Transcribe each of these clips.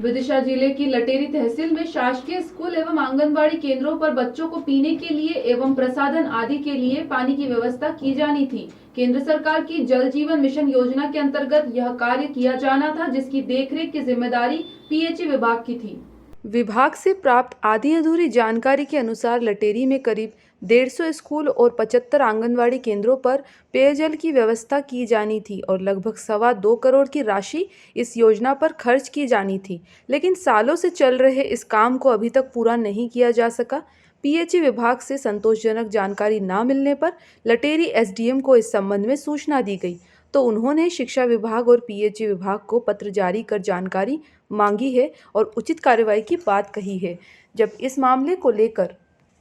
विदिशा जिले की लटेरी तहसील में शासकीय स्कूल एवं आंगनबाड़ी केंद्रों पर बच्चों को पीने के लिए एवं प्रसाधन आदि के लिए पानी की व्यवस्था की जानी थी। केंद्र सरकार की जल जीवन मिशन योजना के अंतर्गत यह कार्य किया जाना था, जिसकी देखरेख की जिम्मेदारी पीएचई विभाग की थी। विभाग से प्राप्त आधी अधूरी जानकारी के अनुसार लटेरी में करीब 150 स्कूल और 75 आंगनवाड़ी केंद्रों पर पेयजल की व्यवस्था की जानी थी और लगभग 2.25 करोड़ की राशि इस योजना पर खर्च की जानी थी, लेकिन सालों से चल रहे इस काम को अभी तक पूरा नहीं किया जा सका। पीएचई विभाग से संतोषजनक जानकारी न मिलने पर लटेरी एसडीएम को इस संबंध में सूचना दी गई, तो उन्होंने शिक्षा विभाग और पीएचई विभाग को पत्र जारी कर जानकारी मांगी है और उचित कार्रवाई की बात कही है। जब इस मामले को लेकर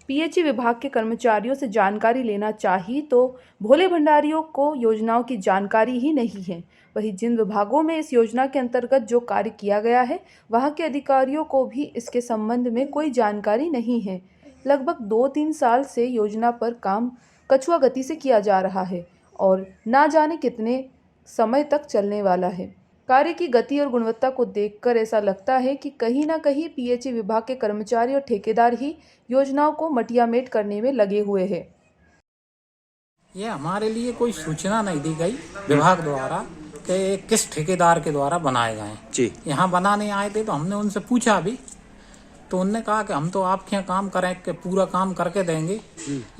पीएचई विभाग के कर्मचारियों से जानकारी लेना चाहिए तो भोले भंडारियों को योजनाओं की जानकारी ही नहीं है। वहीं जिन विभागों में इस योजना के अंतर्गत जो कार्य किया गया है, वहां के अधिकारियों को भी इसके संबंध में कोई जानकारी नहीं है। लगभग 2-3 साल से योजना पर काम कछुआ गति से किया जा रहा है और ना जाने कितने समय तक चलने वाला है। कार्य की गति और गुणवत्ता को देखकर ऐसा लगता है कि कहीं ना कहीं पीएचई विभाग के कर्मचारी और ठेकेदार ही योजनाओं को मटियामेट करने में लगे हुए हैं। ये हमारे लिए कोई सूचना नहीं दी गई विभाग द्वारा कि किस ठेकेदार के द्वारा बनाए गए जी। यहाँ बनाने आए थे तो हमने उनसे पूछा भी, तो उनने कहा कि हम तो आपके यहाँ काम करें कि पूरा काम करके देंगे,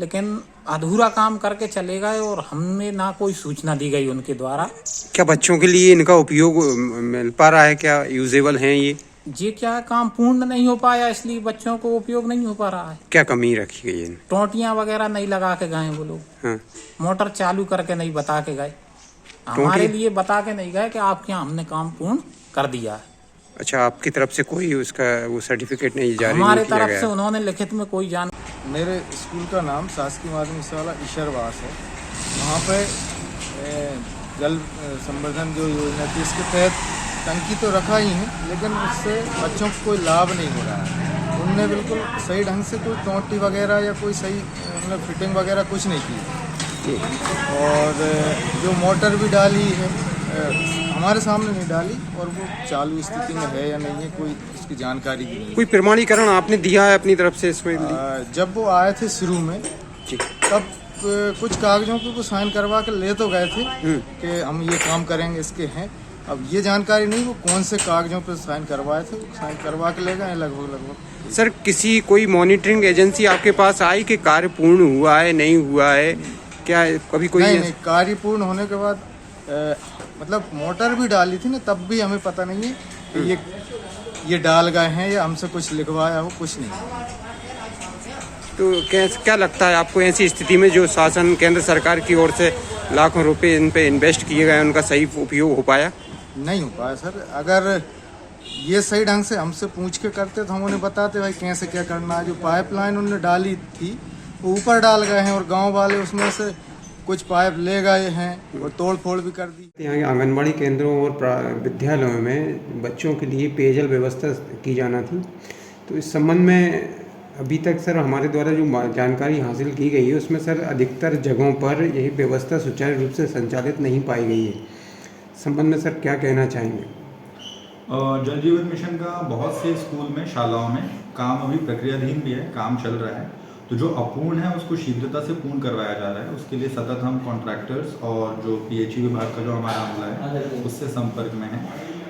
लेकिन अधूरा काम करके चले गए और हमें ना कोई सूचना दी गई उनके द्वारा। क्या बच्चों के लिए इनका उपयोग मिल पा रहा है? क्या यूजेबल हैं ये क्या काम पूर्ण नहीं हो पाया, इसलिए बच्चों को उपयोग नहीं हो पा रहा है। क्या कमी रखी गई है? टोटियां वगैरह नहीं लगा के गए वो लोग। हाँ। मोटर चालू करके नहीं बता के गए, हमारे लिए बता के नहीं गए कि आपके यहाँ हमने काम पूर्ण कर दिया है। अच्छा, आपकी तरफ से कोई उसका वो सर्टिफिकेट नहीं जारी हमारे तरफ से उन्होंने लिखित में कोई जान। मेरे स्कूल का नाम शासकीय माध्यमिक शाला ईश्वरवास है। वहाँ पे जल संवर्धन जो योजना थी, इसके तहत टंकी तो रखा ही है, लेकिन उससे बच्चों को कोई लाभ नहीं हो रहा है। उनने बिल्कुल सही ढंग से कोई टोंटी वगैरह या कोई सही मतलब फिटिंग वगैरह कुछ नहीं की, और जो मोटर भी डाली है हमारे सामने नहीं डाली, और वो चालू स्थिति में है या नहीं है कोई उसकी जानकारी भी नहीं। कोई प्रमाणीकरण आपने दिया है अपनी तरफ से इसमें? जब वो आए थे शुरू में तब कुछ कागजों पे वो साइन करवा के ले तो गए थे कि हम ये काम करेंगे, इसके हैं। अब ये जानकारी नहीं वो कौन से कागजों पे साइन करवाए थे, वो साइन करवा के ले गए लगभग। सर, किसी कोई मॉनिटरिंग एजेंसी आपके पास आई कि कार्य पूर्ण हुआ है नहीं हुआ है? क्या कभी कोई? नहीं, कार्य पूर्ण होने के बाद मतलब मोटर भी डाली थी ना, तब भी हमें पता नहीं है कि ये डाल गए हैं या हमसे कुछ लिखवाया हो, कुछ नहीं। तो क्या लगता है आपको ऐसी स्थिति में जो शासन केंद्र सरकार की ओर से लाखों रुपए इन पे इन्वेस्ट किए गए, उनका सही उपयोग हो पाया? नहीं हो पाया सर। अगर ये सही ढंग से हमसे पूछ के करते तो हम उन्हें बताते भाई कैसे क्या करना है। जो पाइपलाइन उन्होंने डाली थी वो ऊपर डाल गए हैं और गांव वाले उसमें से कुछ पाइप ले गए हैं और तोड़ फोड़ भी कर दी। यहाँ के आंगनबाड़ी केंद्रों और विद्यालयों में बच्चों के लिए पेयजल व्यवस्था की जाना थी, तो इस संबंध में अभी तक सर हमारे द्वारा जो जानकारी हासिल की गई है उसमें सर अधिकतर जगहों पर यही व्यवस्था सुचारू रूप से संचालित नहीं पाई गई है। संबंध में सर क्या कहना चाहेंगे? जल जीवन मिशन का बहुत से स्कूल में, शालाओं में काम अभी प्रक्रियाधीन भी है, काम चल रहा है। तो जो अपूर्ण है उसको शीघ्रता से पूर्ण करवाया जा रहा है। उसके लिए सतत हम कॉन्ट्रैक्टर्स और जो पीएचई विभाग का जो हमारा अमला है उससे संपर्क में है।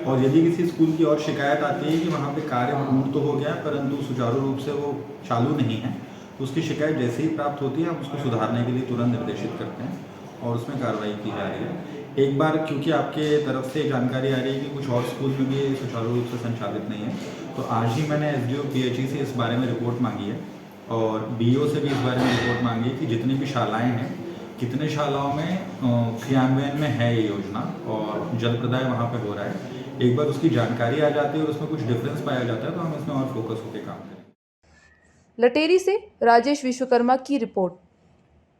और यदि किसी स्कूल की और शिकायत आती है कि वहाँ पे कार्य पूर्ण तो हो गया परंतु सुचारू रूप से वो चालू नहीं है, तो उसकी शिकायत जैसे ही प्राप्त होती है हम उसको सुधारने के लिए तुरंत निर्देशित करते हैं और उसमें कार्रवाई की जा रही है। एक बार क्योंकि आपके तरफ से जानकारी आ रही है कि कुछ और स्कूल में भी सुचारू रूप से संचालित नहीं है, तो आज ही मैंने एसडीओ पीएचई से इस बारे में रिपोर्ट मांगी है और बीईओ से भी इस बारे में रिपोर्ट मांगी है कि जितनी भी शालाएं हैं, कितने शालाओं में क्रियान्वयन में है ये योजना और जल प्रदाय वहाँ पे हो रहा है। एक बार उसकी जानकारी आ जाती है और उसमें कुछ डिफरेंस पाया जाता है तो हम इसमें और फोकस होकर काम करें। लटेरी से राजेश विश्वकर्मा की रिपोर्ट।